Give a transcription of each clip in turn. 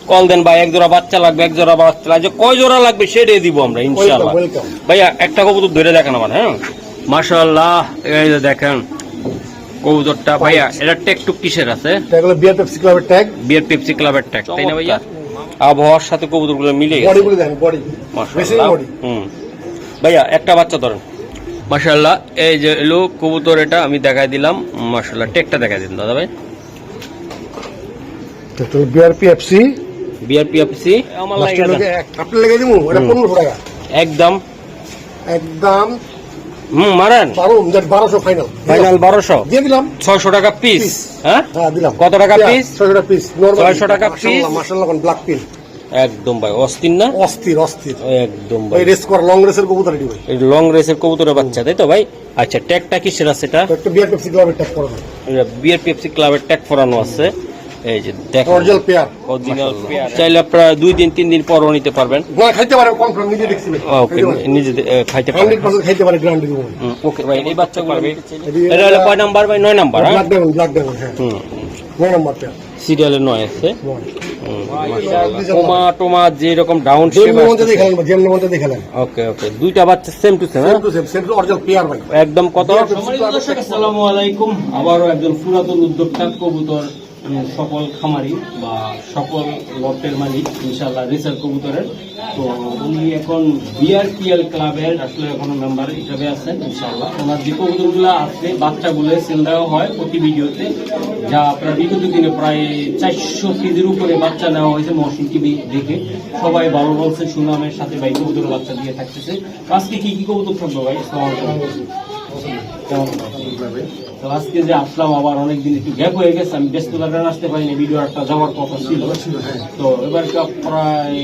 Call দেন ভাই, এক জোড়া বাচ্চা লাগবে, এক জোড়া বাচ্চা লাগবে, কয় জোড়া লাগবে সেটাই দিব আমরা ইনশাআল্লাহ। ভাইয়া একটা কবুতর ধরে দেখেন আমার। হ্যাঁ মাশাআল্লাহ, এই যে দেখেন কবুতরটা। ভাইয়া এটা ট্যাগ টুক কিসের আছে? বিয়ার পেপসি ক্লাবের ট্যাগ। বিয়ার পেপসি ক্লাবের ট্যাগ, তাই না ভাইয়া? আবহাওয়ার সাথে কবুতরগুলো মিলে গেছে। বডি বলে দেন, বডি মাশাআল্লাহ। ভাইয়া একটা বাচ্চা ধরেন। মাশাআল্লাহ, এই যে এলো কবুতর, এটা আমি দেখাই দিলাম। মাশাআল্লাহ, ট্যাগটা দেখাই দিন দাদা ভাই। বিয়ার পেপসি, বিয়ার পেপসি আমার লাগে আপনি লাগিয়ে দিমু। এটা 1500 টাকা একদম। একদম মারেন 1200 ফাইনাল। ফাইনাল 1200 দিয়ে দিলাম। 600 টাকা পিস। হ্যাঁ হ্যাঁ দিলাম। কত টাকা পিস? 600 টাকা পিস। 600 টাকা পিস। মাশাআল্লাহ, কোন ব্ল্যাক পিন একদম ভাই অস্থির না? অস্থির অস্থির একদম ভাই। রেস কর, লং রেসের কবুতর এটি ভাই। এই লং রেসের কবুতরের বাচ্চা, তাই তো ভাই? আচ্ছা, ট্যাগটা কিসের আছে এটা? একটা বিয়ার পেপসি ক্লাবের ট্যাগ করা ভাই। এটা বিয়ার পেপসি ক্লাবের ট্যাগ করানো আছে। এই যে দেখো অরিজিনাল পেয়ার। Original pair. চাইলে আপনারা 2 দিন 3 দিন পরও নিতে পারবেন। না খাইতে পারে, কনফার্ম নিজে দেখছি ভাই। ওকে, নিজে খাইতে পারবেন। 100% খাইতে পারে, গ্যারান্টি দিব। ওকে ভাই, এই বাচ্চা পারবে। এটা হলো কয় নাম্বার ভাই? 9 নাম্বার। হ্যাঁ ব্ল্যাক ড্রাগন, ব্ল্যাক ড্রাগন। হ্যাঁ 9 নাম্বার পেয়ার। সিরিয়ালে 9 আছে। টোমা টোমা যে রকম ডাউন শেপ আছে, মধ্যে দেখালেন ভাই, যেমন মধ্যে দেখালেন। ওকে ওকে, দুইটা বাচ্চা same to same. Same to same, same to original pair ভাই। একদম। কত? আসসালামু আলাইকুম। আবারও একজন পুরাতন উদ্যোক্তা, কবুতর সকল খামারি বা সকল লটের মালিক ইনশাআল্লাহ রেসার কবুতরের। তো উনি এখন বিআরপিএল ক্লাবের আসলে এখনো মেম্বার হিসাবে আছেন ইনশাআল্লাহ। ওনার যে কবুতরগুলো আছে বাচ্চাগুলো সেল দেওয়া হয় প্রতি ভিডিওতে, যা আপনার বিগত দিনে প্রায় 400 কেজির উপরে বাচ্চা নেওয়া হয়েছে মহসিন টিভি দেখে। সবাই ভালো বলছে, সুনামের সাথে ভাই কবুতর বাচ্চা দিয়ে থাকতেছে। আজকে কি কি কবুতর থাকবে ভাই? তো আজকে যে আসলাম, আবার অনেকদিন একটু গ্যাপ হয়ে গেছে, আমি ব্যস্ততার কারণে আসতে পারিনি। ভিডিও একটা যাওয়ার কথা ছিল। তো এবার প্রায়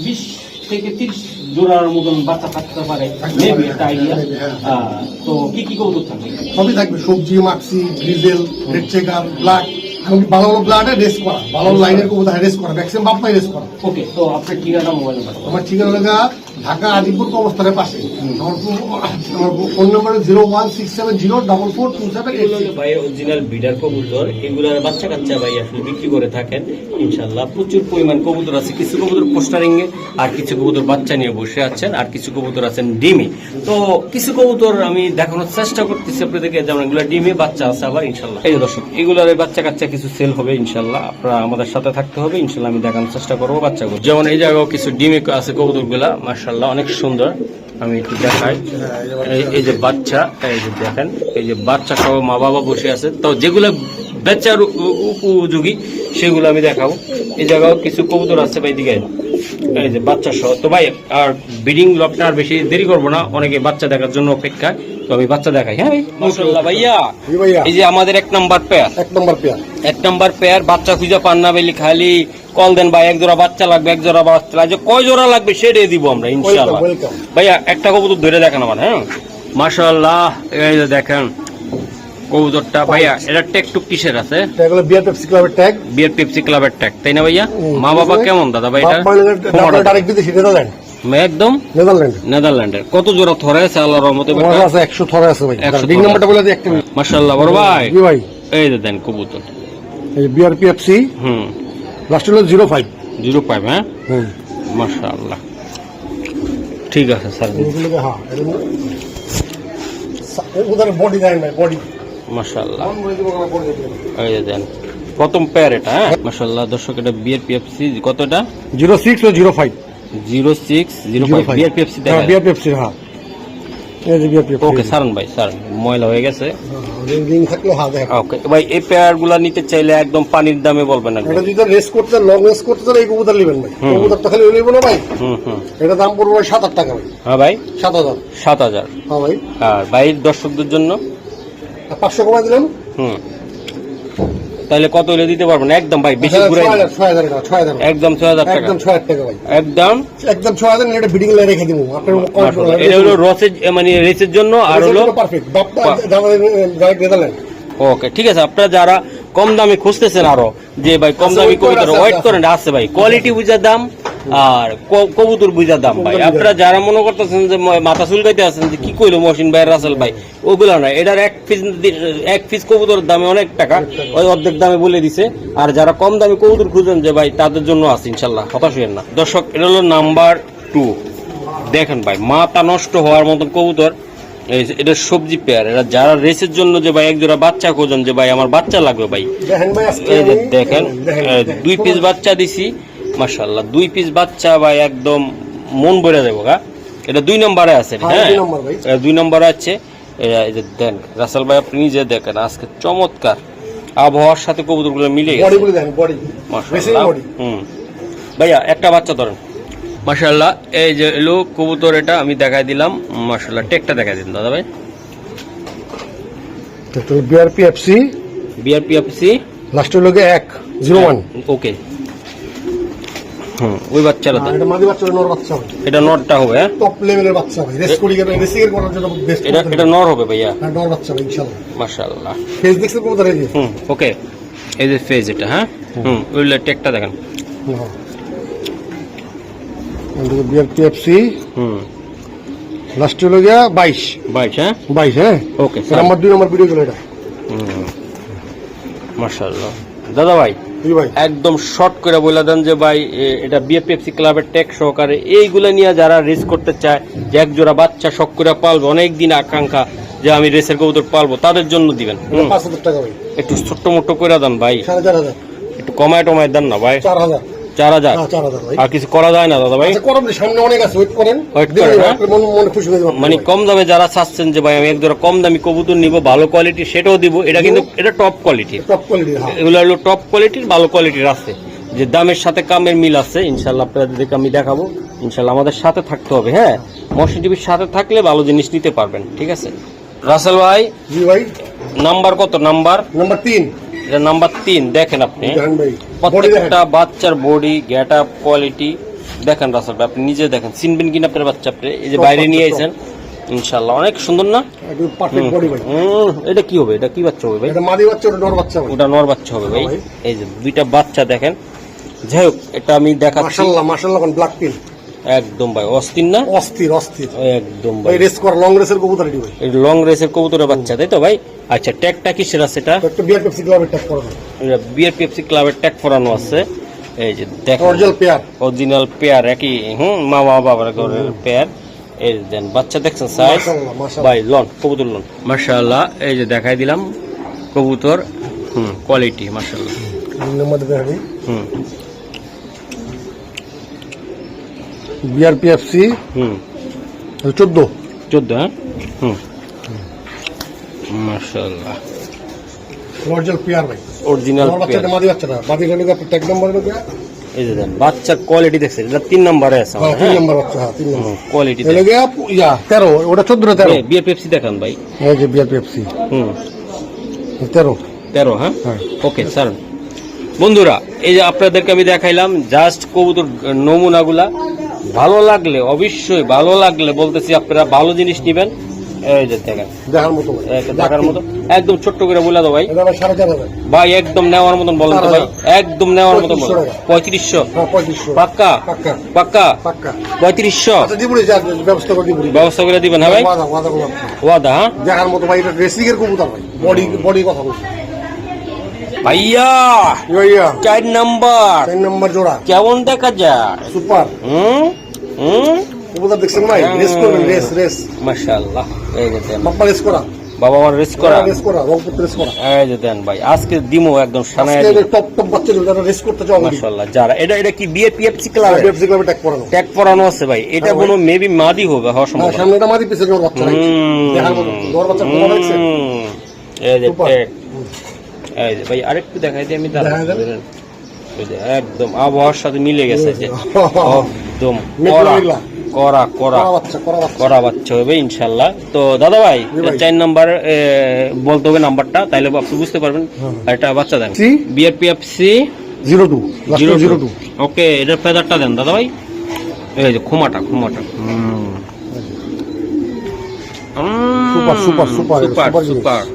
20 থেকে 30 জোড়ার মতন বাচ্চা থাকতে পারে, মেবি একটা আইডিয়া। তো কি কি কবুতর থাকবে? সবই থাকবে, সবজি, Maksi, diesel, red checker, black. এমনকি ভালো ভালো ব্লাডে রেস করা, ভালো লাইনের কবুতর রেস করা, ম্যাক্সিমাম বাপ্পাই রেস করা। ওকে, তো আপনার ঠিকানা, মোবাইল নাম্বার? আমার ঠিকানা লাগা ঢাকা আজিমপুর কবরস্থানের পাশে। আমার ফোন নাম্বার 01670442788। ভাই অরিজিনাল বিডার কবুতর, এগুলার বাচ্চা কাচ্চা ভাই আসলে বিক্রি করে থাকেন ইনশাআল্লাহ। প্রচুর পরিমাণ কবুতর আছে। কিছু কবুতর পোস্টারিং এ, আর কিছু কবুতর বাচ্চা নিয়ে বসে আছেন, আর কিছু কবুতর আছেন ডিমে। তো কিছু কবুতর আমি দেখানোর চেষ্টা করতেছি আপনাদেরকে, যেমন এগুলো ডিমে বাচ্চা আছে আবার ইনশাআল্লাহ। এই দর্শক, এগুলার বাচ্চা কাচ্চা কিছু সেল হবে ইনশাআল্লাহ। আপনারা আমাদের সাথে থাকতে হবে ইনশাআল্লাহ, আমি দেখানোর চেষ্টা করবো বাচ্চাগুলো। যেমন এই জায়গাও কিছু ডিমে আছে কবুতর গুলা, মাশাআল্লাহ অনেক সুন্দর। আমি একটু দেখাই। এই যে বাচ্চা, এই যে দেখেন, এই যে বাচ্চা সহ মা বাবা বসে আছে। তো যেগুলো বেচার উপযোগী সেগুলো আমি দেখাবো। এই জায়গাও কিছু কবুতর আছে ভাই, দিকে এই যে বাচ্চা সহ। তো ভাই আর ব্রিডিং লটটা আর বেশি দেরি করবো না, অনেকে বাচ্চা দেখার জন্য অপেক্ষা। তো আমি বাচ্চা দেখাই। হ্যাঁ ভাই মাশাআল্লাহ। ভাইয়া এই যে আমাদের 1 নাম্বার পেয়ার, 1 নাম্বার পেয়ার বাচ্চা খুঁজে পান না বলি, খালি কল দেন ভাই, এক জোড়া বাচ্চা লাগবে, এক জোড়া বাচ্চা লাগবে, কয় জোড়া লাগবে সেটাই দিব আমরা ইনশাআল্লাহ। ভাইয়া একটা কবুতর ধরে দেখেন আমার। হ্যাঁ মাশাআল্লাহ, এই যে দেখেন কবুতরটা। ভাইয়া এটা ট্যাগ টুক কিসের আছে? বিয়ার পেপসি ক্লাবের ট্যাগ। বিয়ার পেপসি ক্লাবের ট্যাগ, তাই না ভাইয়া? মা বাবা কেমন দাদা ভাই? এটা ডাইরেক্ট বিদেশি, নেদারল্যান্ড। একদম নেদারল্যান্ডের। কত জোড়া থরে আছে আল্লাহর রহমতে? 100 থরে আছে ভাই। ডিং নাম্বারটা বলে দিই একটা। মাশাআল্লাহ বড় ভাই। জি ভাই, এই যে দেন কবুতর, এই বিআর পেপসি। লাস্ট হলো 05। হ্যাঁ মাশাআল্লাহ, ঠিক আছে স্যার। হ্যাঁ ওদের বডি দেন ভাই, বডি মাশাআল্লাহ। এই যে দেন প্রথম পেয়ার এটা। হ্যাঁ মাশাআল্লাহ দর্শক, এটা বিআর পেপসি। কত এটা? 06 ও 05। 06 05 বিআর পেপসি দেখা। BR Pepsi. হ্যাঁ এই যে বিআর পেপসি। ওকে সারন ভাই, স্যার ময়লা হয়ে গেছে। রিং থাকলে হ্যাঁ দেখ। ওকে ভাই, এই পেয়ারগুলো নিতে চাইলে একদম পানির দামে বলবেন না। এটা যদি রেস করতে, লং রেস করতে চাইলে এই কবুতর নেবেন ভাই। কবুতরটা খালি নেব না ভাই। এটা দাম পড়বে 7,000 টাকা ভাই। হ্যাঁ ভাই 7,000। 7,000। হ্যাঁ ভাই। আর ভাই দর্শকদের জন্য 500 কমাই দিলাম। তাহলে কত হলে দিতে পারবেন? একদম ভাই বেশি ঘুরে 6,000 টাকা। 6,000 একদম 6,000 টাকা। একদম 6,000 টাকা ভাই। একদম 6,000। এটা বিডিং লে রেখে দিব আপনার। এটা হলো রসের, মানে রেসের জন্য। আর হলো পারফেক্ট বাপটা ডাইরেক্ট নেদারল্যান্ড। ওকে ঠিক আছে। আপনারা যারা কম দামে খুঁজতেছেন আরো, যে ভাই কম দামি কবুতর ওয়েট করেন, আছে ভাই কোয়ালিটি বুঝার দাম, আর কবুতর বুঝা দাম ভাই। আপনারা যারা মনে করতেছেন যে মাথা চুলকাইতে আছেন যে কি কইলো মহসিন ভাই রাসেল ভাই, ওগুলো না, এটার এক পিস কবুতরের দামে অনেক টাকা, ওই অর্ধেক দামে বলে দিছে। আর যারা কম দামে কবুতর খুঁজেন যে ভাই, তাদের জন্য আছে ইনশাল্লাহ, হতাশ হইেন না। দর্শক, এটা হলো নাম্বার 2। দেখেন ভাই, মাথা নষ্ট হওয়ার মতন কবুতর। এটা সবজি পেয়ার। এটা যারা রেসের জন্য যে ভাই এক জোড়া বাচ্চা খোঁজেন যে ভাই আমার বাচ্চা লাগবে ভাই, এই যে দেখেন 2 পিস বাচ্চা দিছি মাশাআল্লাহ। 2 পিস বাচ্চা ভাই একদম মন ভরে যাবো গা। এটা 2 নম্বরে আছে, হ্যাঁ 2 নম্বরে আছে। এই যে দেন রাসেল ভাই, আপনি নিজে দেখেন আজকে চমৎকার আবহাওয়ার সাথে কবুতরগুলো মিলে গেছে মাশাআল্লাহ। ভাইয়া একটা বাচ্চা ধরেন মাশাআল্লাহ। এই যে এলো কবুতর, এটা আমি দেখাই দিলাম মাশাআল্লাহ। টেকটা দেখাই দিন দাদা ভাই। বিআরপি এফসি লাস্ট হলো 101। ওকে, ওই বাচ্চাটা এটা মাদি বাচ্চা, নর বাচ্চা হবে। এটা নরটা হবে, হ্যাঁ টপ লেভেলের বাচ্চা ভাই, রেসিং করার জন্য বেস্ট। এটা নর হবে ভাইয়া, হ্যাঁ নর বাচ্চা ভাই ইনশাআল্লাহ মাশাআল্লাহ। ফেস দেখছেন কবুতর এই যে, ওকে, এই যে ফেজ এটা, হ্যাঁ ওইলা টেকটা দেখেন। বিআরপিএফসি লাস্ট হলো 22, হ্যাঁ 22, হ্যাঁ ওকে। নাম্বার 2 নম্বর ভিডিও গুলো এটা মাশাআল্লাহ। দাদা ভাই ভাই একদম শর্ট করে বলে দেন যে ভাই, এটা বিএফপিএফসি ক্লাবের ট্যাগ সহকারে এইগুলা নিয়ে যারা রেস করতে চায়, যে এক জোড়া বাচ্চা শখ করে পালবো, অনেকদিন আকাঙ্ক্ষা যে আমি রেসের কবুতর পালবো, তাদের জন্য দিবেন। 5000 টাকা ভাই, একটু ছোট্ট মোট্ট করে দেন ভাই, 4500, একটু কমায় টমায় দেন না ভাই। 4000, 4000 ভাই। আর কিছু করা যায় না দাদা ভাই? আচ্ছা করুন, সামনে অনেক আছে, ওয়েট করেন, মনে খুশি হয়ে যাবে। মানে কম দামে যারা চাচ্ছেন যে ভাই আমি এক জোড়া কম দামি কবুতর নিব, ভালো কোয়ালিটি, সেটাও দিব। এটা কিন্তু এটা টপ কোয়ালিটির, টপ কোয়ালিটি, হ্যাঁ এগুলো হলো টপ কোয়ালিটির, ভালো কোয়ালিটির আছে, যে দামের সাথে কামের মিল আছে ইনশাল্লাহ। আপনাদেরকে আমি দেখাবো ইনশাল্লাহ। আমাদের সাথে থাকতে হবে, হ্যাঁ মহসিন টিভির সাথে থাকলে ভালো জিনিস নিতে পারবেন, ঠিক আছে? রাসেল ভাই, জি ভাই, নাম্বার কত? নাম্বার 3, এটা নাম্বার 3। দেখেন আপনি ভাই প্রত্যেকটা বাচ্চার বডি, গেট আপ, কোয়ালিটি দেখেন রাসেল ভাই, আপনি নিজে দেখেন, চিনবেন কিনা আপনার বাচ্চা। আপনি এই যে বাইরে নিয়ে আইছেন ইনশাআল্লাহ, অনেক সুন্দর না? একদম পারফেক্ট বডি ভাই। এটা কি হবে? এটা কি বাচ্চা হবে ভাই? এটা মাদি বাচ্চা, ওটা নর বাচ্চা ভাই। ওটা নর বাচ্চা হবে ভাই। এই যে 2টা বাচ্চা দেখেন। যাই হোক, এটা আমি দেখাচ্ছি। মাশাআল্লাহ মাশাআল্লাহ, কোন ব্ল্যাক পিল একদম ভাই অস্থির না? অস্থির অস্থির একদম ভাই। ভাই রেস কর, লং রেসের কবুতর এটি ভাই, এই লং রেসের কবুতরের বাচ্চা, তাই তো ভাই? আচ্ছা, ট্যাগটা কিসের আছে? এটা একটা বিআরপিএফসি ক্লাবের ট্যাগ করা ভাই, বিআরপিএফসি ক্লাবের ট্যাগ করানো আছে। এই যে দেখেন অরিজিনাল পেয়ার, অরিজিনাল পেয়ার, একই মা বাবার ঘরের পেয়ার। এই দেন বাচ্চা দেখছেন সাইজ মাশাআল্লাহ মাশাআল্লাহ ভাই, লন কবুতর লন মাশাআল্লাহ। এই যে দেখাই দিলাম কবুতর, কোয়ালিটি মাশাআল্লাহ। নাম্বার দেখাই, বিআরপিএফসি 14, হ্যাঁ মাশাআল্লাহ, অরিজিনাল পেয়ার ভাই, অরিজিনাল নর বাচ্চাটা মাদি বাচ্চাটা, মাদি হলো ট্যাগ নাম্বার হলো এই যে দেন বাচ্চার কোয়ালিটি দেখছেন, এটা 3 নম্বরে আছে আমার, 3 নাম্বার বাচ্চা, হ্যাঁ 3 নাম্বার কোয়ালিটি হলো 13, ওটা 14 13। বিএফপিএফসি দেখান ভাই, এই যে বিআরপিএফসি 13, হ্যাঁ ওকে স্যার। বন্ধুরা, এই যে আপনাদেরকে আমি দেখাইলাম জাস্ট কবুতর নমুনাগুলা। ভালো লাগলে, অবশ্যই ভালো লাগলে বলতেছি আপনারা ভালো জিনিস নিবেন। এই যে দেখেন দেখার মতো ভাই, দেখার মতো, একদম ছোট্ট করে বলে দাও ভাই। এটা ভাই 4500 ভাই একদম নেওয়ার মতন বলেন তো ভাই, একদম নেওয়ার মতন বলেন। 3500 3500 পাক্কা পাক্কা পাক্কা পাক্কা 3500 আচ্ছা দিবুনি, যা ব্যবস্থা করে দিবুনি, ব্যবস্থা করে দিবেন, হ্যাঁ ভাই? ওয়াদা ওয়াদা করলাম, ওয়াদা, হ্যাঁ দেখার মতো ভাই। এটা রেসিং এর কবুতর ভাই, বডি কথা বলছি ভাইয়া। ভাইয়া 4 নাম্বার 3 নাম্বার জোড়া, কেমন দেখা যায়? সুপার কবুতর দেখছেন ভাই, রেস করবেন, রেস মাশাআল্লাহ। এই যে দেন বাপ্পা রেস করা, বাবা আমার রেস করা, রংপুর রেস করা। এই যে দেন ভাই, আজকে দিমো একদম সানায় টপ বাচ্চা যারা রেস করতে চাও মাশাআল্লাহ। যারা এটা কি বিএফপিএফসি ক্লাব বিএফসি ক্লাবে ট্যাগ করানো, ট্যাগ পরানো আছে ভাই। এটা কোনো মেবি মাদি হবে হওয়ার সম্ভাবনা। সামনেটা মাদি, পিছে নর বাচ্চা রাখছে, দেখার মতো নর বাচ্চা কোন রাখছে। এই যে ট্যাগ, এই যে ভাই আরেকটু দেখাই দিই আমি, এই যে একদম আবহাওয়ার সাথে মিলে গেছে, যে একদম করা বাচ্চা হবে ইনশাল্লাহ। তো দাদা ভাই 4 নাম্বার বলতে হবে নাম্বারটা, তাইলে আপনি বুঝতে পারবেন। আর এটা বাচ্চা দেন, বিআরপিএফসি 02। ওকে, এটার ফেদারটা দেন দাদা ভাই। এই যে খুমাটা সুপার সুপার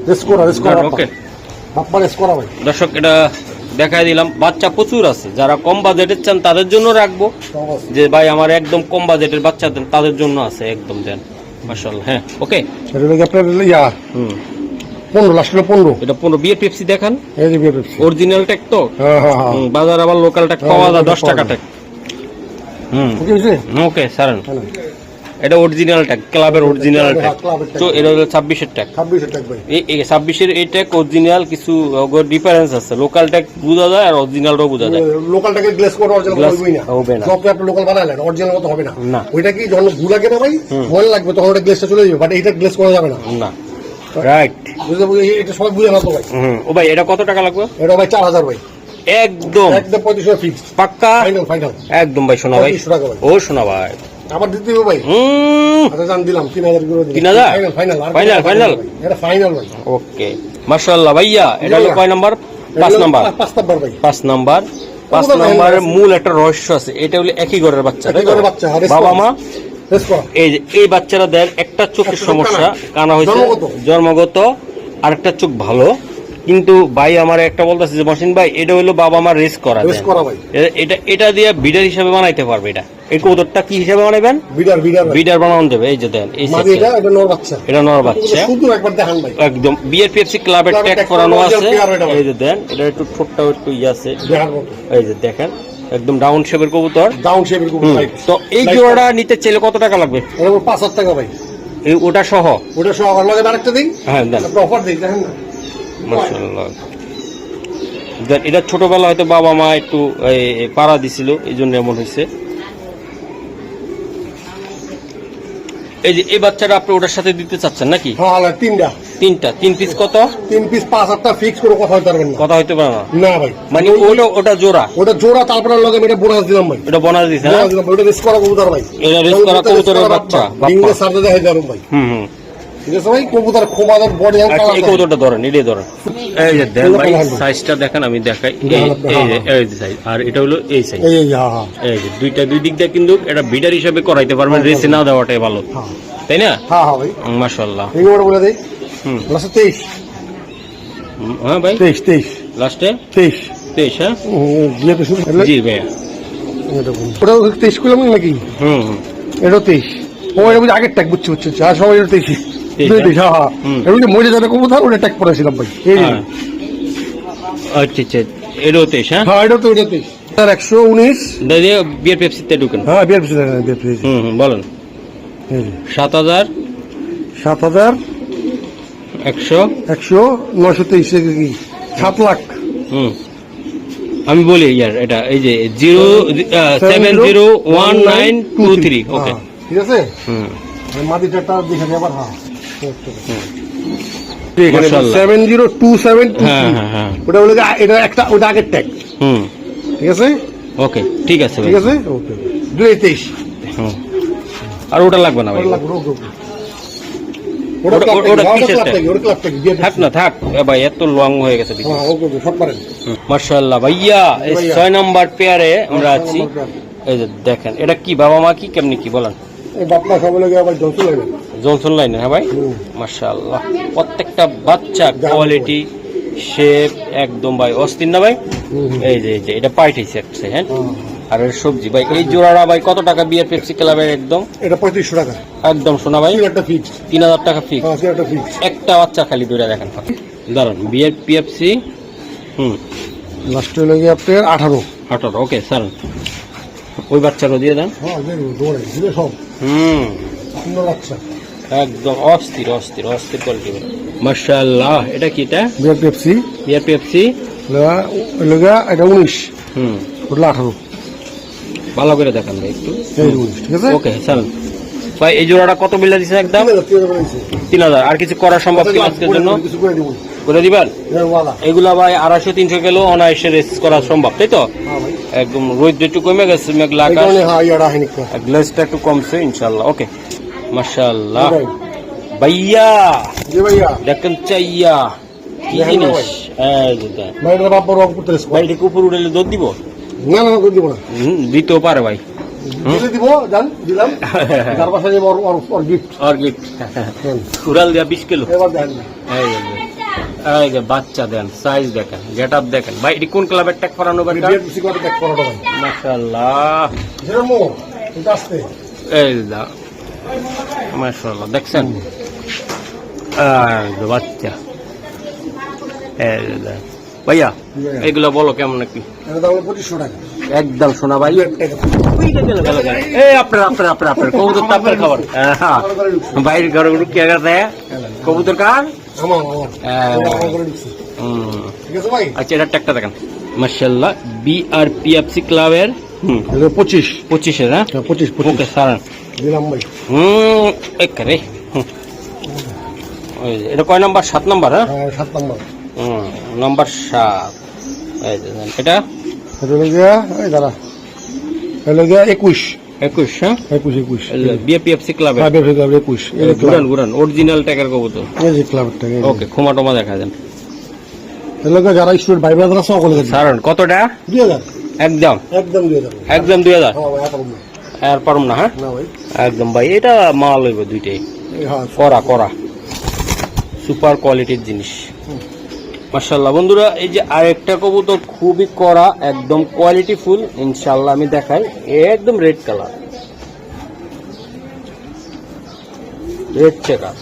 রেস করা, ওকে বাপ্পা রেস করা ভাই। দর্শক, এটা দেখাই দিলাম। বাচ্চা প্রচুর আছে, যারা কম বাজেটের চান তাদের জন্য রাখবো, যে ভাই আমার একদম কম বাজেটের বাচ্চা দেন তাদের জন্য আছে, একদম দেন মাশাআল্লাহ। হ্যাঁ ওকে, এটা হলো আপনার ইয়া 15 লাস্ট হলো 15। এটা 15 বিয়ের পেপসি দেখান, এই যে পেপসি অরিজিনাল ট্যাগ তো। হ্যাঁ হ্যাঁ হ্যাঁ বাজার আবার লোকাল ট্যাগ পাওয়া যায় 10 টাকা ট্যাগ। ওকে হইছে ওকে সারান, এটা অরিজিনাল ট্যাগ, ক্লাবের অরিজিনাল ট্যাগ। তো এটা হলো 26 এর ট্যাগ, 26 এর ট্যাগ ভাই। এই 26 এর এই ট্যাগ অরিজিনাল, কিছু ডিফারেন্স আছে, লোকাল ট্যাগ বোঝা যায় আর অরিজিনালটাও বোঝা যায়। লোকালটাকে গ্লেজ করে অরিজিনাল Glaze হবেই না, হবে না। যত আপনি লোকাল বানালেন অরিজিনাল মতো হবে না। না। ওইটা কি যখন গুলা কেটে ভাই মনে লাগবে তখন ওটা গ্লেজটা চলে যাবে, বাট এটা গ্লেজ করা যাবে না। না রাইট, বুঝতে এটা সবাই বুঝে না তো ভাই। ও ভাই এটা কত টাকা লাগবে? এটা ভাই 4000 ভাই, একদম একদম 3500 ফিক্স পাক্কা, ফাইনাল ফাইনাল একদম ভাই। শোনা ভাই, 3500 টাকা ভাই। ও শোনা ভাই, আবার দিতে হবে ভাই। আচ্ছা জান দিলাম 3000 করে দিলাম। 3000? Final final Final, final? এটা ফাইনাল ভাই। ওকে মাশাআল্লাহ ভাইয়া। এটা হলো কয় নাম্বার? 5 নাম্বার। 5 নাম্বার ভাই। 5 নাম্বার। 5 নাম্বারের মূল একটা রহস্য আছে, এটা হলো একই ঘরের বাচ্চা, একই ঘরের বাচ্চা, আর বাবা মা রেস করা। এই যে এই বাচ্চারা দেন একটা চোখের সমস্যা, কানা হয়েছে জন্মগত, আরেকটা চোখ ভালো, কিন্তু ভাই আমার একটা বলতেছে যে মহসিন ভাই এটা হলো বাবা মা রেস করা রেস করা ভাই। এটা দিয়ে বিডার হিসাবে বানাইতে পারবে। এটা এই কবুতরটা কি হিসাবে বানাবেন? বিডার বিডার বিডার বানানো দেবে। এই যে দেন, এই মাদি এটা এটা নর বাচ্চা, এটা নর বাচ্চা, শুধু একবার দেখান ভাই। একদম বিএফএফসি ক্লাবের ক্লাবের ট্যাগ tag করানো করানো আছে। আছে, এটা ভাই। এই যে দেন, এটা একটু ঠোঁটটাও একটু আছে, দেখার মতো এই যে দেখেন একদম ডাউন শেপের কবুতর। ডাউন শেপের কুকুর ভাই। তো এই জোড়াটা নিতে চাইলে কত টাকা লাগবে? এটা 5000 টাকা ভাই। এই ওটা সহ? ওটা সহ আবার লাগে আরেকটা দিন। হ্যাঁ দেন, অফার দেই দেখেন না। মাশাআল্লাহ। দেন, এটা ছোটবেলা হয়তো বাবা মা একটু পাড়া দিছিল, এই জন্য এমন হয়েছে। এই যে এই বাচ্চাটা আপনি ওটার সাথে দিতে চাচ্ছেন নাকি? হ্যাঁ তিনটা, তিনটা, 3 পিস কত? 3 পিস 5000 টাকা ফিক্স করে কথা হইতে পারবেন না। কথা হইতে পারে না না ভাই, মানে ওটা জোড়া, ওটা জোড়া, তারপরে লগে এটা বোনাস দিলাম ভাই। এটা বোনাস দিছে না? বোনাস দিলাম, ওটা রেস করা কবুতর ভাই। এটা রেস করা কবুতরের বাচ্চা, ডিঙ্গে সারতে দেখাই দারুন ভাই। হুম। ঠিক আছে ভাই, কবুতর খোমাদের বডি আর আচ্ছা, এই কালার। কবুতরটা ধরেন, এটাই ধরেন। এই যে দেন ভাই, সাইজটা দেখেন, আমি দেখাই। এই যে সাইজ, আর এটা হলো এই সাইজ। এই হ্যাঁ হ্যাঁ এই যে দুই দিক দিয়ে কিন্তু এটা বিডার হিসাবে করাইতে পারবেন, রেসে না দেওয়াটাই ভালো, হ্যাঁ তাই না? হ্যাঁ হ্যাঁ ভাই। মাশাআল্লাহ। এই ওটা বলে দেই। হুম। লাস্টে 23। হ্যাঁ ভাই, 23 লাস্টে 23। 23। হ্যাঁ দিয়ে তো শুরু জি ভাইয়া। ওটা 23 করলাম নাকি? হুম। এটা 23। ও এটা বুঝি আগের ট্যাগ বুঝছি বুঝছি। আর সবাই এটা 23। 23, হ্যাঁ হ্যাঁ। এটা মরে যাবে কবুতর, ওটা ট্যাগ পড়েছিলাম ভাই। এই হ্যাঁ। আচ্ছা আচ্ছা, এটাও 23। হ্যাঁ হ্যাঁ এটা তো এটা 23। 119। দাদি বিয়ার পেপসিতে ঢুকেন। হ্যাঁ বিয়ার পিস। বলেন। 7000 7000 100 100 923 কি 7 লাখ। আমি বলি ইয়ার, এটা এই যে 701923। ওকে ঠিক আছে। মাদি চারটা দেখে আবার। হ্যাঁ 702722। হ্যাঁ। ওটা বলে এটা একটা, ওটা আগের ট্যাগ। ঠিক আছে। ওকে ঠিক আছে ভাই। ঠিক আছে ওকে। 223। আর ওটা লাগবে না ভাই, থাক না থাক ভাই, এত লং হয়ে গেছে। মাশাআল্লাহ ভাইয়া, এই 6 নাম্বার পেয়ারে আমরা আছি। এই যে দেখেন, এটা কি বাবা মা কি কেমনি কি বলেন? জনসন লাইনে। হ্যাঁ ভাই, মাশাআল্লাহ প্রত্যেকটা বাচ্চা কোয়ালিটি শেপ একদম ভাই অস্থির না ভাই? এই যে এটা পাইটেছে একটা। হ্যাঁ, আর এর সবজি ভাই। এই জোড়াটা ভাই কত টাকা বিয়ার পেপসি ক্লাবের? একদম এটা 3500 টাকা একদম। শোনা ভাই, 3000 টাকা ফিক্স। একটা বাচ্চা খালি দুইটা দেখেন, দাঁড়ান। বিয়ার পেপসি লাস্টে লাগে আপনার 18। ওকে স্যার, ওই বাচ্চারও দিয়ে দেন। একদম অস্থির কোয়ালিটি। মাশাআল্লাহ। এটা কি? এটা বিয়ার পেপসি। এটা 19। ওটা 18। ভালো করে দেখান ভাই একটু। ঠিক আছে ওকে স্যার। ভাই এই জোড়াটা কত বিল্লা দিচ্ছেন? একদম 3000। আর কিছু করা সম্ভব কি আজকের জন্য? করে দিবেন। এগুলা ভাই 250-300 কিলো অনায়াসে রেস করা সম্ভব, তাই তো? একদম রোদ একটু কমে গেছে, মেঘলা আকাশ, গ্লাসটা একটু কমছে ইনশাআল্লাহ। ওকে মাশাআল্লাহ ভাইয়া। দেখেন চাইয়া কি জিনিস। ভাই এটা উপর উঠলে দুধ দিব? না দিব না। দিতেও পারে ভাই। উড়াল দেওয়া 20 কিলো। এই যে বাচ্চা দেন, সাইজ দেখেন, গেট আপ দেখেন ভাই। এটি কোন ক্লাবের ট্যাগ করানো ভাই? বিএফসি কোয়ার্টার ট্যাগ করাটা ভাই। মাশাআল্লাহ, যেরকম এটা আসছে এই দা মাশাআল্লাহ দেখছেন, আর বাচ্চা এই দা ভাইয়া এগুলো বলো কেমন নাকি? এটা দাম 2500 টাকা একদম শোনা ভাই। এই আপনার কবুতর তো আপনার খাবার। হ্যাঁ বাইরের ঘরে কে গেছে কবুতর কার? আমার আমার করে দিচ্ছি। ঠিক আছে ভাই। আচ্ছা এটা ট্যাগটা দেখেন মাশাআল্লাহ, বিআরপিএফসি ক্লাবের 25 এর, হ্যাঁ 25 ওকে স্যার দিলাম ভাই। একরে এটা কয় নাম্বার? 7 নাম্বার। হ্যাঁ 7 নাম্বার। নাম্বার 7। এই যে এটা এটা হলো গিয়া এই দাঁড়া, হলো গিয়া 21। হ্যাঁ 21 বিএপিএফসি ক্লাবে। ক্লাবের 21 এই গুরান অরিজিনাল ট্যাগের কবুতর। এই যে ক্লাবের টাকা। ওকে ক্ষমা টমা দেখা দেন। হলো গিয়া যারা স্টুডেন্ট ভাই ব্রাদার আছে সকলে দেন। সারণ কতটা? 2000 একদম 2000 একদম 2000। হ্যাঁ ভাই এখন আর পারুম না। হ্যাঁ না ভাই একদম ভাই, এটা মাল হইব দুইটাই হ্যাঁ করা সুপার কোয়ালিটির জিনিস মাশাআল্লাহ। বন্ধুরা এই যে আরেকটা কবুতর খুবই কড়া, একদম কোয়ালিটি ফুল, ইনশাআল্লাহ আমি দেখাই। একদম রেড কালার, রেড চেকার,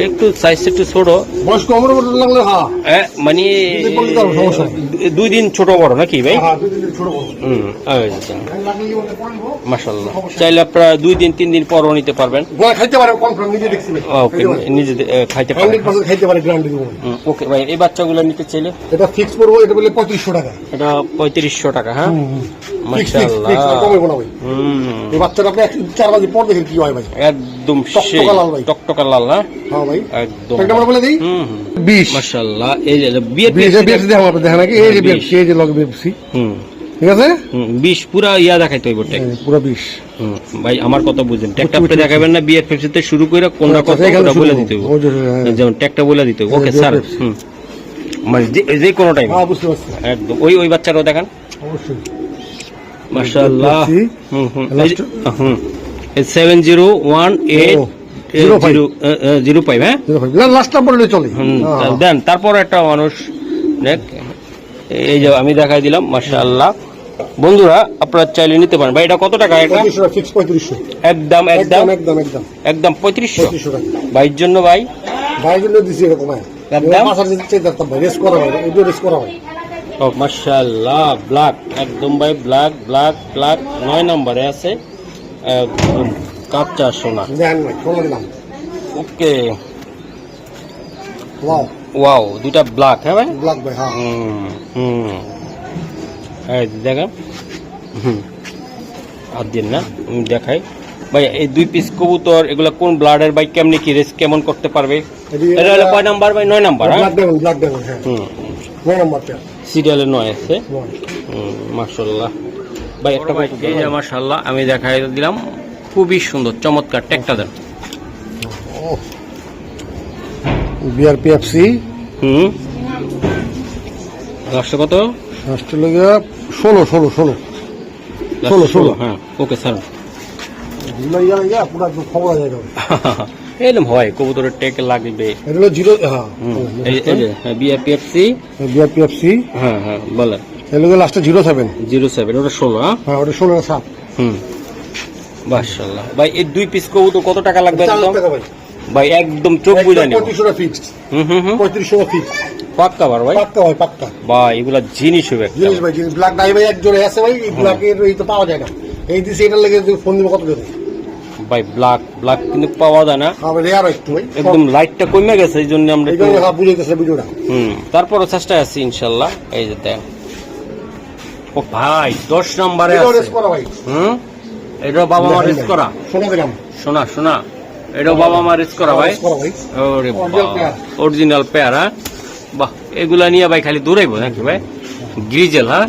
একটু সাইজ একটু ছোট, বয়স কম লাগলে হ্যাঁ মানে 2 দিন ছোট বড় নাকি ভাই? হ্যাঁ 2 দিন ছোট বড়। মাশাআল্লাহ, চাইলে আপনারা 2 দিন 3 দিন পরও নিতে পারবেন। খাইতে পারে কনফার্ম নিজে দেখছি ভাই। ওকে নিজে খাইতে পারবেন, 100% খাইতে পারে গ্যারান্টি দেব। ওকে ভাই এই বাচ্চাগুলো নিতে চাইলে এটা ফিক্স করব, এটা বলে 3500 টাকা। এটা 3500 টাকা। হ্যাঁ মাশাআল্লাহ, ফিক্স কমে না ভাই। এই বাচ্চাটা আপনি 4 বাজে পর দেখেন কি হয় ভাই, একদম টকটকা লাল ভাই। টকটকা লাল। হ্যাঁ ভাই একদম একটা আমরা বলে দেই 20 মাশাআল্লাহ। এই যে বিএফসি দেখেন আপনি দেখেন নাকি? এই যে বিএফসি, এই যে লগ বিএফসি। ঠিক আছে 20 পুরা ইয়া দেখাইতে হইব ট্যাগ পুরো 20। ভাই আমার কথা বুঝেন, ট্যাগটা আপনি দেখাবেন না, বিএফএফসি তে শুরু করে কোনটা কত ওটা বলে দিতে হইব, যেমন ট্যাগটা বলে দিতে হইব। ওকে স্যার মানে যে কোনো টাইম। হ্যাঁ বুঝতে পারছি একদম ওই বাচ্চাটাও দেখেন অবশ্যই মাশাআল্লাহ। এই 701805। হ্যাঁ লাস্টটা বললে চলে দেন। তারপর একটা মানুষ দেখ, এই যে আমি দেখাই দিলাম মাশাআল্লাহ। বন্ধুরা আপনারা চাইলে নিতে পারেন ভাই। এটা কত টাকা? এটা ফিক্স 3500 একদম একদম একদম একদম একদম 3500 টাকা ভাইয়ের জন্য। ভাই ভাইয়ের জন্য দিছি এরকম একদম মাসার দিতে চাইতাম ভাই, রেস করা ভাই, এটা রেস করা ভাই। ও মাশাআল্লাহ, ব্ল্যাক একদম ভাই, ব্ল্যাক ব্ল্যাক ব্ল্যাক 9 নম্বরে আছে, একদম কাঁচা সোনা। দেন ভাই সোনা দিলাম। ওকে ওয়াও ওয়াও, দুইটা ব্ল্যাক। হ্যাঁ ভাই ব্ল্যাক ভাই। হ্যাঁ এই দেখেন আর দিন না আমি দেখাই ভাই। এই 2 পিস কবুতর এগুলা কোন ব্লাডের ভাই, কেমনি কি রেস কেমন করতে পারবে? এটা হলো কয় নাম্বার ভাই? 9 number. Black dragon, black dragon. হ্যাঁ 9 নাম্বারটা সিরিয়ালে 9 আছে। মাশাআল্লাহ ভাই একটা ভাই এই যে মাশাআল্লাহ আমি দেখাই দিলাম, খুবই সুন্দর চমৎকার। ট্যাগটা দেন। বিআরপিএফসি লাস্ট কত? অস্ট্রেলিয়া 16। হ্যাঁ ওকে স্যার পুরো খবর যায় এরকম হয় কবুতরের ট্যাগ লাগবে। এটা হলো 0। হ্যাঁ এই যে বিআরপিএফসি হ্যাঁ হ্যাঁ বলেন। এটা হলো লাস্টে 07 ওটা 16। হ্যাঁ ওটা 16/7। মাশাআল্লাহ ভাই এই 2 পিস কবুতর কত টাকা লাগবে? 4 টাকা ভাই। ভাই একদম চোখ বুঝা নিব। 3500 ফিক্সড। 3500 ফিক্সড পাক্কা বার ভাই, পাক্কা ভাই পাক্কা ভাই এগুলা জিনিস হবে একটা। জিনিস ভাই জিনিস। ব্ল্যাক ডাই ভাই এক জোড়ে আছে ভাই, এই ব্ল্যাকের এই তো পাওয়া যায় না। এই দিছে এটার লাগে ফোন দিব কত দেবে ভাই? ব্ল্যাক কিন্তু পাওয়া যায় না, হ্যাঁ ভাই রেয়ার একটু ভাই, একদম লাইটটা কমে গেছে এই জন্য আমরা একটু বুঝাইতেছে ভিডিওটা। তারপরও চেষ্টায় আছি ইনশাআল্লাহ। এই যে দেন ও ভাই 10 নম্বরে এটা আছে। রেস করা ভাই। এটা বাবা মা রেস করা শোনা দিলাম। শোনা এটা বাবা মা রেস করা ভাই। ওরে অরিজিনাল পেয়ার। হ্যাঁ বাহ, এগুলা নিয়ে ভাই খালি দৌড়াইবো নাকি ভাই? গ্রিজেল। হ্যাঁ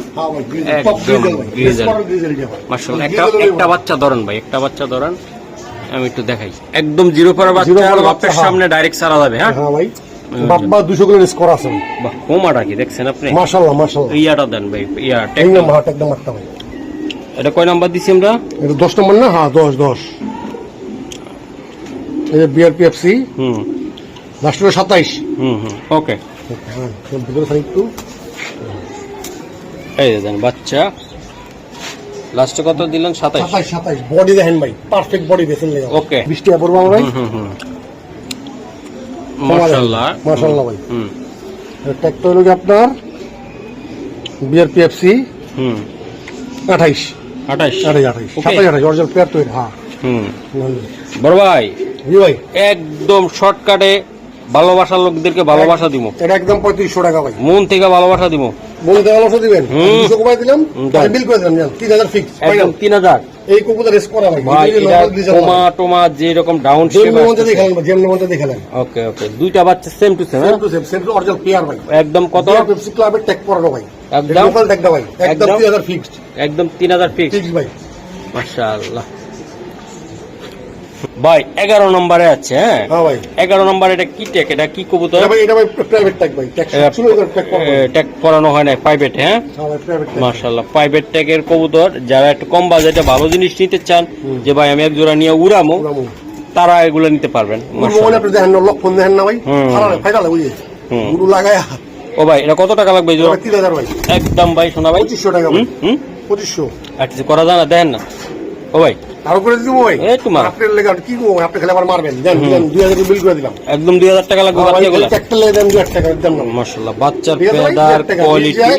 একদম গ্রিজেল মাশাআল্লাহ। একটা বাচ্চা ধরেন ভাই, একটা বাচ্চা ধরেন, আমি একটু দেখাই। একদম 0 পর বাচ্চা, বাপের সামনে ডাইরেক্ট সারা যাবে। হ্যাঁ ভাই বাবা 200 কিলো রেস করা আছে ভাই। বাহ কোমাটা কি দেখছেন আপনি? মাশাআল্লাহ মাশাআল্লাহ। ইয়াটা দেন ভাই, ইয়া ট্যাগ একদম মারটা ভাই। এটা কয় নাম্বার দিছি আমরা? এটা 10 নম্বর না? হ্যাঁ 10। এই যে বিআরপিএফসি হুম লাস্ট হলো 27। ওকে। হ্যাঁ ভিতরে সাইড একটু এই যে দেন বাচ্চা লাস্টে কত দিলেন? 27। 27 বডি দেখেন ভাই, পারফেক্ট বডি দেখেন লেগে। ওকে। বৃষ্টি পড়বো আমরা ভাই। মাশাআল্লাহ মাশাআল্লাহ ভাই। হুম ট্যাগটা হলো কি আপনার বিআরপিএফসি 28 27 অরিজিনাল পেয়ার তৈরি। হ্যাঁ বড় ভাই জি ভাই, একদম শর্টকাটে ভালোবাসার লোকদেরকে ভালোবাসা দিব, এটা একদম 3500 টাকা ভাই। মন থেকে ভালোবাসা দিব। বলতে ভালোবাসা দিবেন 200 কমাই দিলাম, বিল করে দিলাম 3000 ফিক্স একদম 3000। এই কুকুরটা রেস করা ভাই। ভাই এটা টোমা টোমা যে রকম ডাউন শেপ যেমন মন দেখালেন ভাই, যেমন মন দেখালেন। ওকে ওকে, দুইটা বাচ্চা same to same. Same to original pair ভাই। একদম কত? পেপসি ক্লাবের ট্যাগ পড়ানো ভাই, একদম লোকাল ট্যাগটা ভাই, একদম 3000 ফিক্সড। একদম 3000 ফিক্স ভাই। মাশাআল্লাহ ভাই 11 নম্বরে আছে। হ্যাঁ হ্যাঁ ভাই 11 নম্বরে এটা কি ট্যাগ? এটা কি কবুতর? এটা ভাই প্রাইভেট ট্যাগ ভাই, ট্যাগ শুরু করে ট্যাগ পড়ানো। ট্যাগ পরানো হয় না, প্রাইভেট। হ্যাঁ হ্যাঁ ভাই প্রাইভেট ট্যাগ। মাশাআল্লাহ প্রাইভেট ট্যাগের কবুতর, যারা একটু কম বাজেটে ভালো জিনিস নিতে চান, যে ভাই আমি এক জোড়া নিয়ে উড়ামো, তারা এগুলো নিতে পারবেন। মনে আপনি দেখেন না, লক্ষণ দেখেন না ভাই, ফাইনাল বুঝে গুরু লাগায়। ও ভাই এটা কত টাকা লাগবে? 3000 ভাই একদম ভাই শোনা ভাই 2500 টাকা ভাই। 2500 আর কিছু করা যায় না? দেন না ও ভাই, আরো করে দিব ভাই। এই তোমার আপনার লেগে কি গো, আপনি খেলে আবার মারবেন। দেন 2000 বিল করে দিলাম। একদম 2000 টাকা লাগবে বাচ্চাগুলো। একটা লেগে দেন 2000 টাকা দেন না। মাশাআল্লাহ বাচ্চার ফেদার কোয়ালিটি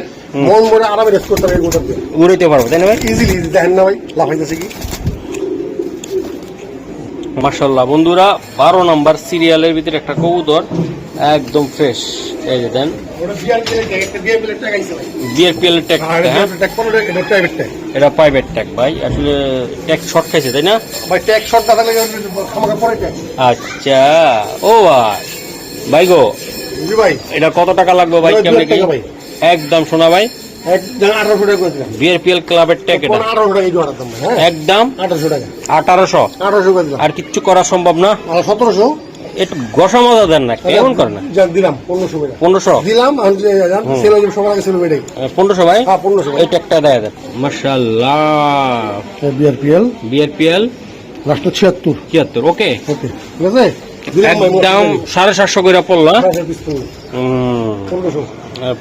মন মনে আরামে রেস্ট করতে পারবে গোটা দিয়ে, উড়াইতে পারবো তাই না ভাই? ইজিলি দেখেন না ভাই লাফাইতেছে কি। মাশাআল্লাহ বন্ধুরা 12 নাম্বার সিরিয়ালের ভিতরে একটা কবুতর একদম ফ্রেশ। এই যে দেন ওটা বিআরপিএল ট্যাগ, একটা বিআরপিএল ট্যাগ আইছে ভাই। BRPL tag. হ্যাঁ ট্যাগ কোন এটা প্রাইভেট ট্যাগ, এটা প্রাইভেট ট্যাগ ভাই। আসলে ট্যাগ শর্ট খাইছে তাই না ভাই? ট্যাগ শর্ট দাদা লাগে খামাকা পরে ট্যাগ। আচ্ছা ও ভাই, ভাই গো জি ভাই এটা কত টাকা লাগবে ভাই? কেমনে কি? একদম শোনা ভাই একদম 1800 টাকা করে দিলাম। বিআরপিএল ক্লাবের ট্যাগ এটা 1800 টাকা এই জোড়ার দাম ভাই। হ্যাঁ একদম 1800 টাকা। 1800 করে দিলাম। আর কিচ্ছু করা সম্ভব না? আর 1700 একটু ঘষা মজা দেন না, কেমন করে না? দিলাম 1500 করে 1500 দিলাম। আর সেল হয়ে সবার আগে সেল হয়ে যায় 1500 ভাই। হ্যাঁ 1500 এই ট্যাগটা দেয় দেন। মাশাআল্লাহ বিআরপিএল বিআরপিএল লাস্ট 76। 76 ওকে ওকে ঠিক আছে দিলাম ভাই। একদম 750 করে পড়লো। 1500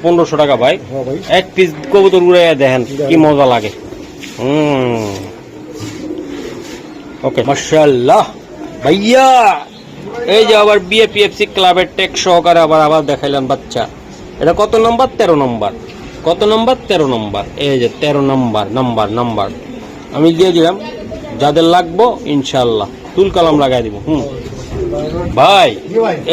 1500 টাকা ভাই। হ্যাঁ ভাই। এক পিস কবুতর উড়ে দেখেন কি মজা লাগে। ওকে মাশাআল্লাহ ভাইয়া। এই যে আবার বিএপিএফসি ক্লাবের টেক সহকারে আবার দেখাইলাম বাচ্চা। এটা কত নম্বর? 13 নম্বর। কত নম্বর? 13 নম্বর। এই যে 13 নাম্বার আমি দিয়ে দিলাম, যাদের লাগবো ইনশাআল্লাহ তুল কালাম লাগাই দিব। ভাই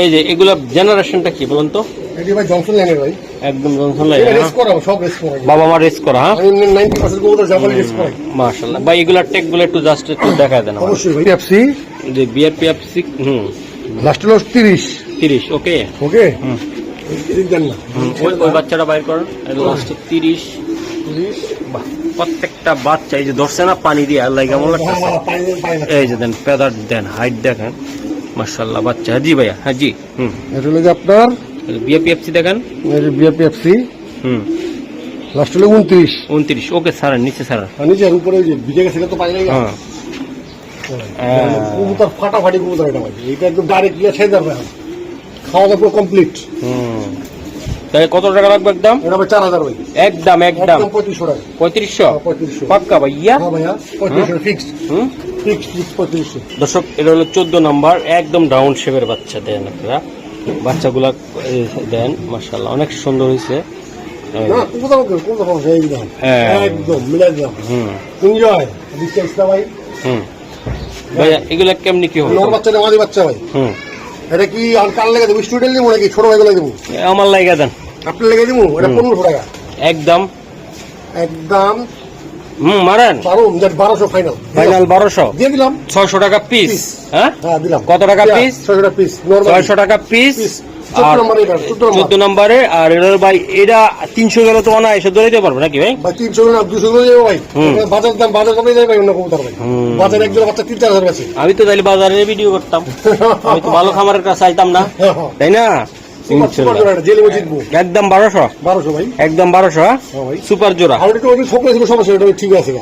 এই যে এগুলা জেনারেশনটা কি বলুন তো? এটি ভাই জনসন লাইনের ভাই, একদম জনসন লাইন। রেস করা সব রেস করা বাবা মা রেস করা। হ্যাঁ আমি 90% কবুতর জাপানি রেস করা। মাশাআল্লাহ ভাই এগুলা টেক গুলো একটু জাস্ট একটু দেখায় দেন আমাকে। অবশ্যই ভাই। এফসি যে বিআরপিএফসি লাস্ট হলো 30 ওকে ওকে এই দেন না। ওই বাচ্চাটা বাইর করেন। এটা লাস্ট 30 বাহ, প্রত্যেকটা বাচ্চা এই যে ধরছে না পানি দিয়ে আল্লাহ কেমন লাগছে। এই যে দেন ফেদার দেন, হাইট দেখেন মাশাআল্লাহ বাচ্চা। জি ভাইয়া হ্যাঁ জি। এটা হলো যে আপনার বিএপিএফসি দেখেন। এই যে বিএপিএফসি লাস্ট হলো 29 ওকে স্যার নিচে স্যার নিচে আর উপরে যে ভিজে গেছে তো পাই নাই। কবুতর ফাটাফাটি কবুতর এটা ভাই। এটা একদম ডাইরেক্ট গিয়ে ছেড়ে দেবে, খাওয়া দাওয়া পুরো কমপ্লিট। তাহলে কত টাকা লাগবে একদম? এটা ভাই 4000 ভাই। একদম 3500 টাকা। 3500 পাক্কা ভাইয়া? হ্যাঁ ভাইয়া 3500 ফিক্সড। ফিক্সড 3500। দর্শক এটা হলো 14 নাম্বার, একদম ডাউন শেপের বাচ্চা দেন আপনারা। বাচ্চাগুলা দেন মাশাআল্লাহ অনেক সুন্দর হয়েছে। না কবুতর সমস্যা এই দাম একদম মিলাই দিলাম। এনজয় বিশ্বাস না ভাই। ভাইয়া এগুলা কেমনি কি হবে? নর বাচ্চা না মাদি বাচ্চা ভাই। এটা কি আর কাল লেগে দেবো? স্টুডেন্ট দেবো নাকি ছোট ভাইগুলো দেবো? আমার লাগা দেন। আপনার লেগে দেবো। এটা 1500 টাকা একদম মারেন। পারুন 1200 ফাইনাল 1200 দিয়ে দিলাম। 600 টাকা পিস। হ্যাঁ দিলাম। কত টাকা পিস? 600 টাকা পিস। 600 টাকা পিস। 14 নম্বরে। আর এর ভাই এটা 300 গেলে তো না এসে ধরে দিতে পারবে নাকি ভাই? ভাই 300 না 200 করে যাবে ভাই। বাজার দামে যাবে ভাই অন্য কবুতর ভাই। বাজারে একজন বাচ্চা 3-4000 আছে। আমি তো তাইলে বাজারে ভিডিও করতাম। আমি তো ভালো খামারের কাছে চাইতাম না তাই না? একদম 1200 ভাই। একদম 1200 সুপার জোড়া। ঠিক আছে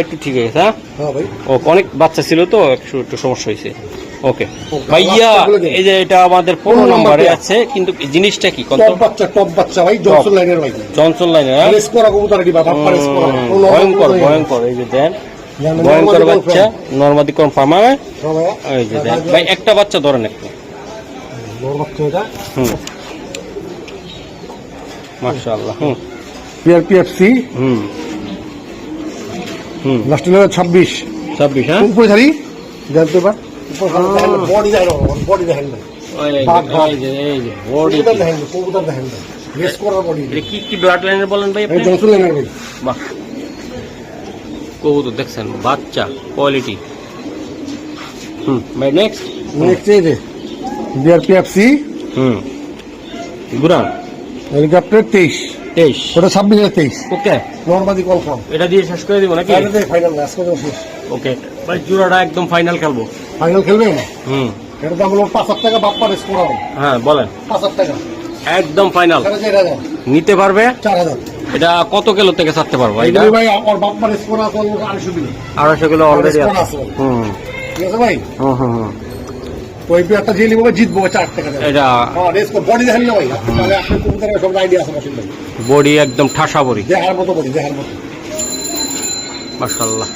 একটু ঠিক আছে। হ্যাঁ ভাই ও অনেক বাচ্চা ছিল তো একটু সমস্যা হয়েছে। ওকে ভাইয়া, এই যে এটা আমাদের 15 নম্বরে আছে, কিন্তু জিনিসটা কি কত? টপ বাচ্চা ভাই, জনসন লাইনের ভাই, জনসন লাইনের রেস করা কবুতর কি বাবা, রেস করা ভয়ঙ্কর ভয়ঙ্কর। এই যে দেন ভয়ঙ্কর বাচ্চা, নরমাদি কনফার্ম। এই যে দেন ভাই, একটা বাচ্চা ধরেন একটু। হুম, মাশাআল্লাহ। হুম পিআরপিএফসি, হুম হুম, লাস্ট হলো 26। হ্যাঁ উপরে ছাড়ি জানতে পার, বডি দেখেন, বডি দেখেন না, এই যে বডি কবুতর দেখেন, কবুতর দেখেন না, রেস করা বডি। এটা কি ব্লাড লাইনের বলেন ভাই আপনি? জনসন লাইনের ভাই। বাহ, কবুতর দেখছেন, বাচ্চা কোয়ালিটি। হুম ভাই, নেক্সট নেক্সট এই যে বিআরপিএফসি, হুম গুরান হেলিকপ্টার 23, ওটা 26,23। ওকে, নরমাদি কনফার্ম। এটা দিয়ে শেষ করে দিব নাকি? ফাইনাল ম্যাচ করে শেষ। ওকে ভাই, জোড়াটা একদম ফাইনাল খেলবো। ফাইনাল খেলবেন? হুম, এটা দাম হলো 5,000 টাকা, বাপ্পা রেস করা হবে। হ্যাঁ বলেন। 5,000 টাকা একদম ফাইনাল 4,000, নিতে পারবে। 4,000। এটা কত কিলো থেকে ছাড়তে পারবো? এটা এইগুলো ভাই আমার বাপ্পা রেস করা আছে 250 কিলো। 250 কিলো অলরেডি রেস করা আছে। আছে। হুম ঠিক আছে ভাই, হুম হুম হুম। ওই পেয়ারটা যে নিবো জিতবো 4 টাকা দেবে। এটা হ্যাঁ, রেস কর, বডি দেখেন না ভাই, তাহলে আপনার কবুতরের সব আইডিয়া আছে মাসুদ ভাই। বডি একদম ঠাসা বডি, দেখার মতো বডি, দেখার মতো। মাশাআল্লাহ।